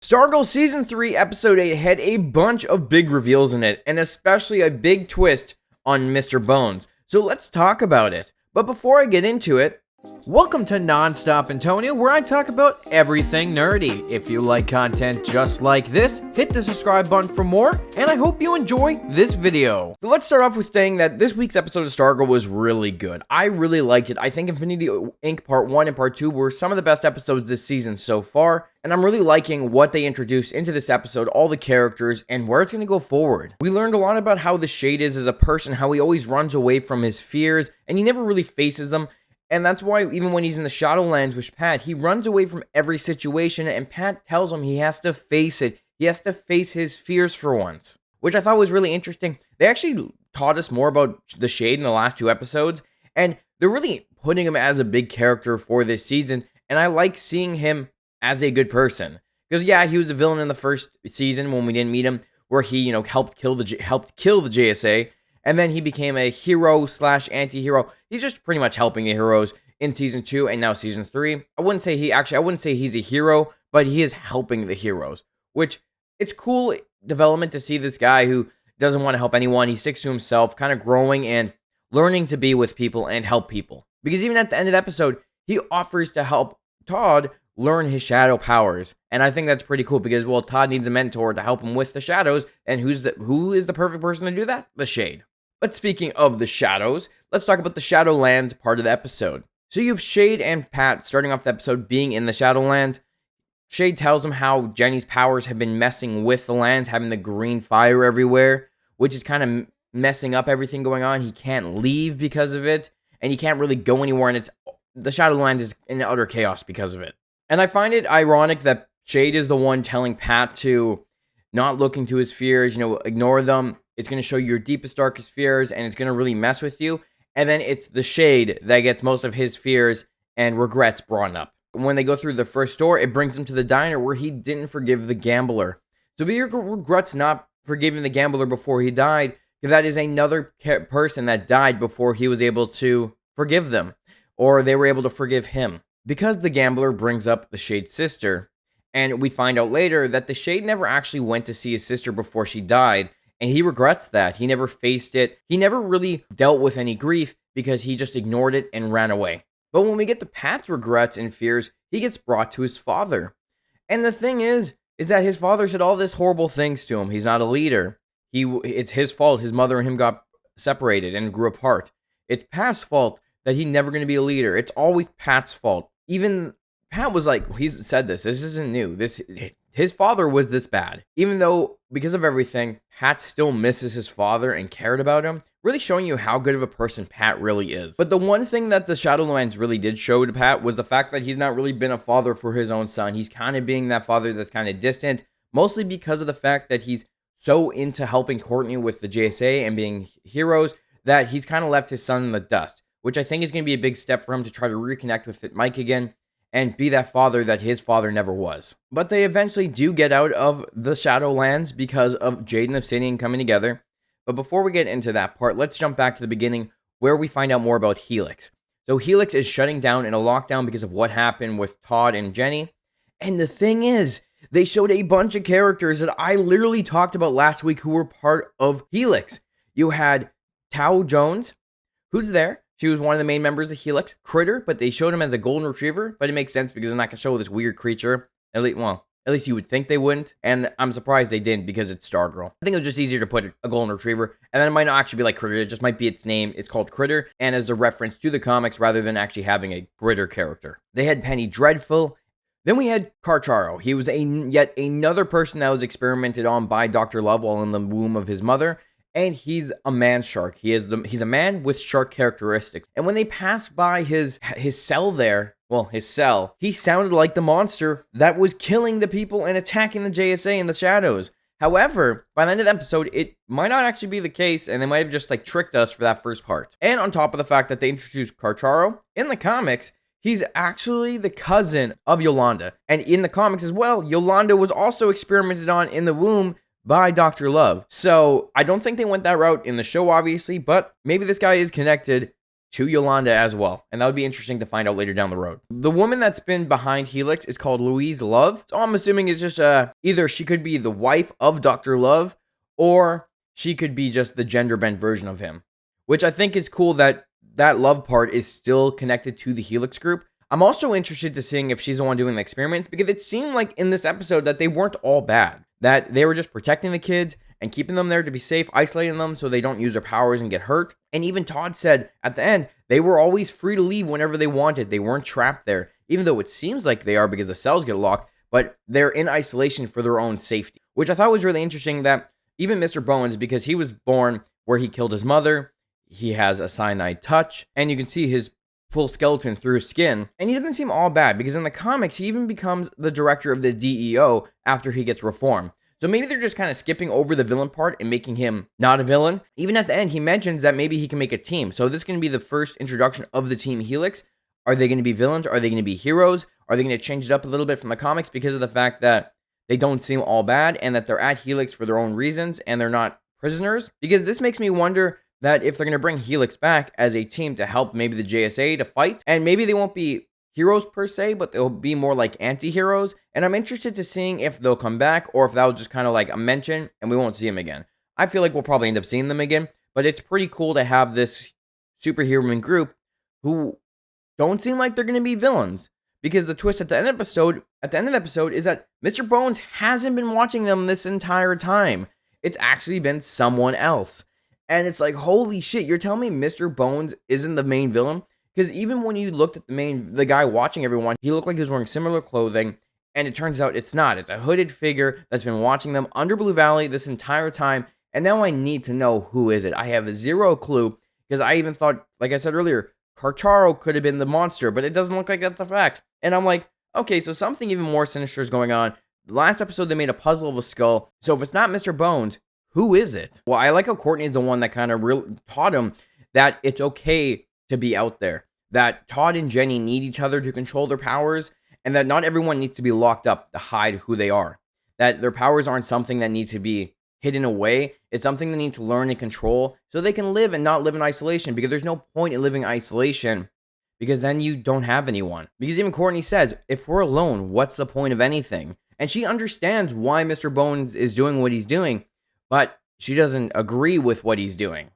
Stargirl Season 3, Episode 8 had a bunch of big reveals in it, and especially a big twist on Mr. Bones. So let's talk about it. But before I get into it, welcome to NonStopAntonio, where I talk about everything nerdy. If you like content just like this, hit the subscribe button for more, and I hope you enjoy this video. So let's start off with saying that this week's episode of Stargirl was really good. I really liked it. I think Infinity Inc. Part 1 and Part 2 were some of the best episodes this season so far, and I'm really liking what they introduced into this episode, all the characters, and where it's going to go forward. We learned a lot about how the Shade is as a person, how he always runs away from his fears, and he never really faces them. And that's why even when he's in the Shadowlands with Pat, he runs away from every situation, and Pat tells him he has to face it. He has to face his fears for once, which I thought was really interesting. They actually taught us more about the Shade in the last two episodes, and they're really putting him as a big character for this season, and I like seeing him as a good person. Because yeah, he was a villain in the first season when we didn't meet him, where he, helped kill the JSA. And then he became a hero / anti-hero. He's just pretty much helping the heroes in season 2 and now season 3. I wouldn't say he's a hero, but he is helping the heroes, which it's cool development to see this guy who doesn't want to help anyone. He sticks to himself, kind of growing and learning to be with people and help people. Because even at the end of the episode, he offers to help Todd learn his shadow powers. And I think that's pretty cool because, well, Todd needs a mentor to help him with the shadows. And who is the perfect person to do that? The Shade. But speaking of the shadows, let's talk about the Shadowlands part of the episode. So you have Shade and Pat starting off the episode being in the Shadowlands. Shade tells him how Jenny's powers have been messing with the lands, having the green fire everywhere, which is kind of messing up everything going on. He can't leave because of it, and he can't really go anywhere, and the Shadowlands is in utter chaos because of it. And I find it ironic that Shade is the one telling Pat to not look into his fears, ignore them. It's going to show your deepest, darkest fears, and it's going to really mess with you. And then it's the Shade that gets most of his fears and regrets brought up. When they go through the first door, it brings him to the diner where he didn't forgive the gambler. So he regrets not forgiving the gambler before he died, because that is another person that died before he was able to forgive them, or they were able to forgive him. Because the gambler brings up the Shade's sister, and we find out later that the Shade never actually went to see his sister before she died, and he regrets that. He never faced it. He never really dealt with any grief because he just ignored it and ran away. But when we get to Pat's regrets and fears, he gets brought to his father. And the thing is that his father said all this horrible things to him. He's not a leader. It's his fault. His mother and him got separated and grew apart. It's Pat's fault that he's never going to be a leader. It's always Pat's fault. Even Pat was like, he's said this isn't new. His father was this bad. Even though, because of everything, Pat still misses his father and cared about him, really showing you how good of a person Pat really is. But the one thing that the Shadowlands really did show to Pat was the fact that he's not really been a father for his own son. He's kind of being that father that's kind of distant, mostly because of the fact that he's so into helping Courtney with the JSA and being heroes that he's kind of left his son in the dust, which I think is going to be a big step for him to try to reconnect with Mike again and be that father that his father never was. But they eventually do get out of the Shadowlands because of Jade and Obsidian coming together. But before we get into that part, let's jump back to the beginning where we find out more about Helix. So Helix is shutting down in a lockdown because of what happened with Todd and Jenny. And the thing is, they showed a bunch of characters that I literally talked about last week who were part of Helix. You had Tao Jones, who's there. She was one of the main members of Helix. Critter, but they showed him as a golden retriever. But it makes sense because they're not going to show this weird creature. At least you would think they wouldn't. And I'm surprised they didn't because it's Stargirl. I think it was just easier to put a golden retriever. And then it might not actually be like Critter. It just might be its name. It's called Critter. And as a reference to the comics rather than actually having a Critter character. They had Penny Dreadful. Then we had Carcharo. He was yet another person that was experimented on by Dr. Love while in the womb of his mother. And he's a man shark. He's a man with shark characteristics. And when they passed by his cell there, he sounded like the monster that was killing the people and attacking the JSA in the shadows. However, by the end of the episode, it might not actually be the case, and they might have just tricked us for that first part. And on top of the fact that they introduced Carcharo, in the comics, he's actually the cousin of Yolanda. And in the comics as well, Yolanda was also experimented on in the womb by Dr. Love. So I don't think they went that route in the show, obviously, but maybe this guy is connected to Yolanda as well. And that would be interesting to find out later down the road. The woman that's been behind Helix is called Louise Love. So I'm assuming it's just either she could be the wife of Dr. Love, or she could be just the gender bent version of him. Which I think is cool that that Love part is still connected to the Helix group. I'm also interested to seeing if she's the one doing the experiments, because it seemed like in this episode that they weren't all bad. That they were just protecting the kids and keeping them there to be safe, isolating them so they don't use their powers and get hurt. And even Todd said at the end, they were always free to leave whenever they wanted. They weren't trapped there, even though it seems like they are because the cells get locked, but they're in isolation for their own safety. Which I thought was really interesting, that even Mr. Bones, because he was born where he killed his mother, he has a cyanide touch, and you can see his full skeleton through his skin, and he doesn't seem all bad, because in the comics, he even becomes the director of the DEO after he gets reformed. So maybe they're just kind of skipping over the villain part and making him not a villain. Even at the end, he mentions that maybe he can make a team. So this is going to be the first introduction of the Team Helix. Are they going to be villains? Are they going to be heroes? Are they going to change it up a little bit from the comics because of the fact that they don't seem all bad and that they're at Helix for their own reasons and they're not prisoners? Because this makes me wonder that if they're going to bring Helix back as a team to help maybe the JSA to fight, and maybe they won't be heroes per se, but they'll be more like anti-heroes, and I'm interested to seeing if they'll come back or if that was just kind of like a mention and we won't see them again. I feel like we'll probably end up seeing them again, but it's pretty cool to have this superhuman group who don't seem like they're going to be villains, because the twist at the end of the episode is that Mr. Bones hasn't been watching them this entire time. It's actually been someone else. And it's like, holy shit, you're telling me Mr. Bones isn't the main villain? Because even when you looked at the guy watching everyone, he looked like he was wearing similar clothing, and it turns out it's not. It's a hooded figure that's been watching them under Blue Valley this entire time, and now I need to know who is it. I have zero clue, because I even thought, like I said earlier, Carcharo could have been the monster, but it doesn't look like that's a fact. And I'm like, okay, so something even more sinister is going on. The last episode, they made a puzzle of a skull, so if it's not Mr. Bones, who is it? Well, I like how Courtney is the one that kind of taught him that it's okay to be out there. That Todd and Jenny need each other to control their powers, and that not everyone needs to be locked up to hide who they are. That their powers aren't something that needs to be hidden away. It's something they need to learn and control so they can live and not live in isolation, because there's no point in living in isolation, because then you don't have anyone. Because even Courtney says, if we're alone, what's the point of anything? And she understands why Mr. Bones is doing what he's doing, but she doesn't agree with what he's doing.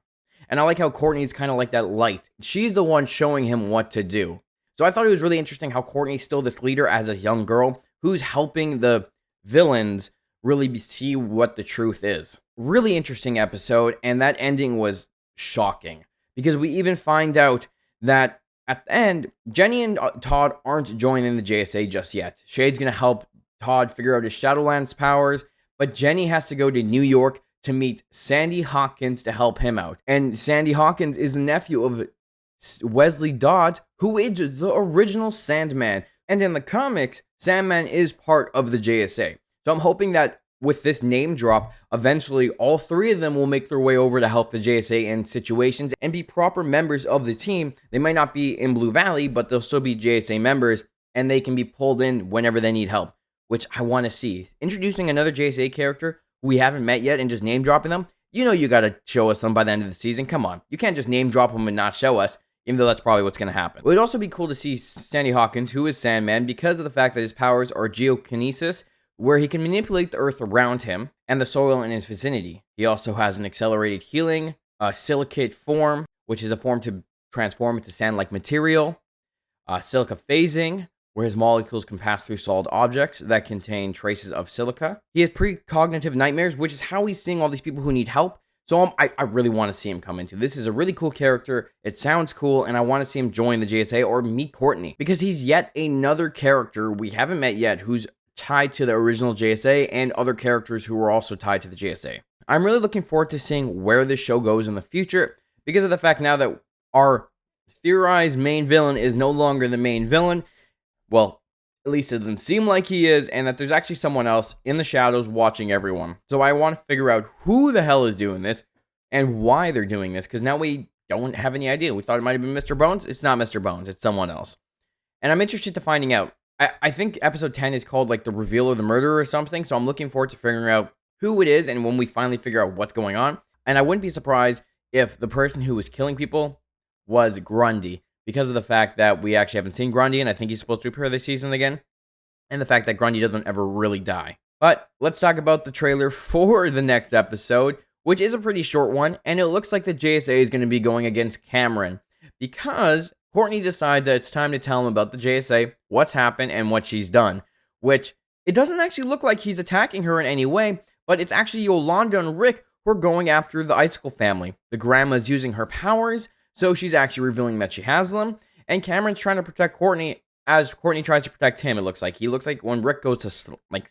And I like how Courtney's kind of like that light. She's the one showing him what to do. So I thought it was really interesting how Courtney's still this leader as a young girl who's helping the villains really see what the truth is. Really interesting episode, and that ending was shocking. Because we even find out that at the end, Jenny and Todd aren't joining the JSA just yet. Shade's going to help Todd figure out his Shadowlands powers, but Jenny has to go to New York to meet Sandy Hawkins to help him out. And Sandy Hawkins is the nephew of Wesley Dodds, who is the original Sandman. And in the comics, Sandman is part of the JSA. So I'm hoping that with this name drop, eventually all three of them will make their way over to help the JSA in situations and be proper members of the team. They might not be in Blue Valley, but they'll still be JSA members, and they can be pulled in whenever they need help, which I want to see. Introducing another JSA character we haven't met yet and just name dropping them, you know you got to show us them by the end of the season. Come on. You can't just name drop them and not show us, even though that's probably what's going to happen. It would also be cool to see Sandy Hawkins, who is Sandman, because of the fact that his powers are geokinesis, where he can manipulate the earth around him and the soil in his vicinity. He also has an accelerated healing, a silicate form, which is a form to transform into sand-like material, silica phasing, where his molecules can pass through solid objects that contain traces of silica. He has precognitive nightmares, which is how he's seeing all these people who need help. So I really want to see him come into. This is a really cool character. It sounds cool, and I want to see him join the JSA or meet Courtney, because he's yet another character we haven't met yet who's tied to the original JSA and other characters who are also tied to the JSA. I'm really looking forward to seeing where this show goes in the future, because of the fact now that our theorized main villain is no longer the main villain. Well, at least it doesn't seem like he is, and that there's actually someone else in the shadows watching everyone. So I want to figure out who the hell is doing this and why they're doing this, because now we don't have any idea. We thought it might have been Mr. Bones. It's not Mr. Bones. It's someone else. And I'm interested to finding out. I think episode 10 is called like the reveal of the murderer or something, so I'm looking forward to figuring out who it is and when we finally figure out what's going on. And I wouldn't be surprised if the person who was killing people was Grundy, because of the fact that we actually haven't seen Grundy, and I think he's supposed to appear this season again, and the fact that Grundy doesn't ever really die. But let's talk about the trailer for the next episode, which is a pretty short one, and it looks like the JSA is going to be going against Cameron, because Courtney decides that it's time to tell him about the JSA, what's happened, and what she's done, which it doesn't actually look like he's attacking her in any way, but it's actually Yolanda and Rick who are going after the Icicle family. The grandma's using her powers, so she's actually revealing that she has them, and Cameron's trying to protect Courtney as Courtney tries to protect him. It looks like when Rick goes to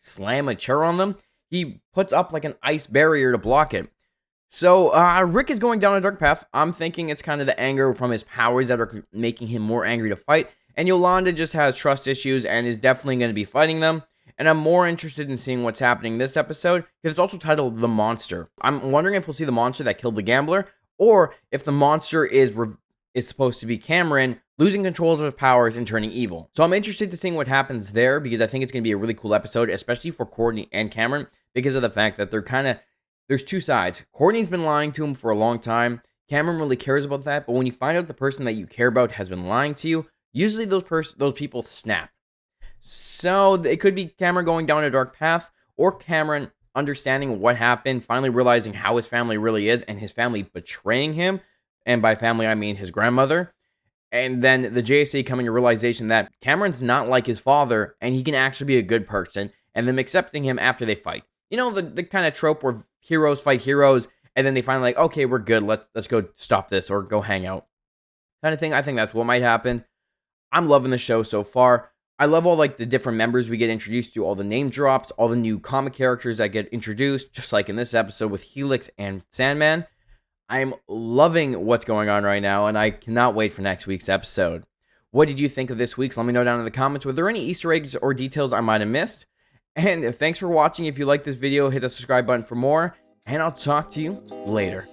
slam a chair on them, he puts up like an ice barrier to block it. So Rick is going down a dark path. I'm thinking it's kind of the anger from his powers that are making him more angry to fight, and Yolanda just has trust issues and is definitely going to be fighting them. And I'm more interested in seeing what's happening this episode, because it's also titled The Monster. I'm wondering if we'll see the monster that killed the gambler, or if the monster is supposed to be Cameron losing control of his powers and turning evil. So I'm interested to seeing what happens there, because I think it's going to be a really cool episode, especially for Courtney and Cameron, because of the fact that there's two sides. Courtney's been lying to him for a long time. Cameron really cares about that, but when you find out the person that you care about has been lying to you, usually those people snap. So it could be Cameron going down a dark path, or Cameron understanding what happened, finally realizing how his family really is, and his family betraying him. And by family, I mean his grandmother. And then the JSA coming to realization that Cameron's not like his father, and he can actually be a good person, and them accepting him after they fight. You know, the kind of trope where heroes fight heroes, and then they finally like, okay, we're good, let's go stop this, or go hang out. Kind of thing. I think that's what might happen. I'm loving the show so far. I love all like the different members we get introduced to, all the name drops, all the new comic characters that get introduced, just like in this episode with Helix and Sandman. I'm loving what's going on right now, and I cannot wait for next week's episode. What did you think of this week's? Let me know down in the comments. Were there any Easter eggs or details I might have missed? And thanks for watching. If you like this video, hit the subscribe button for more, and I'll talk to you later.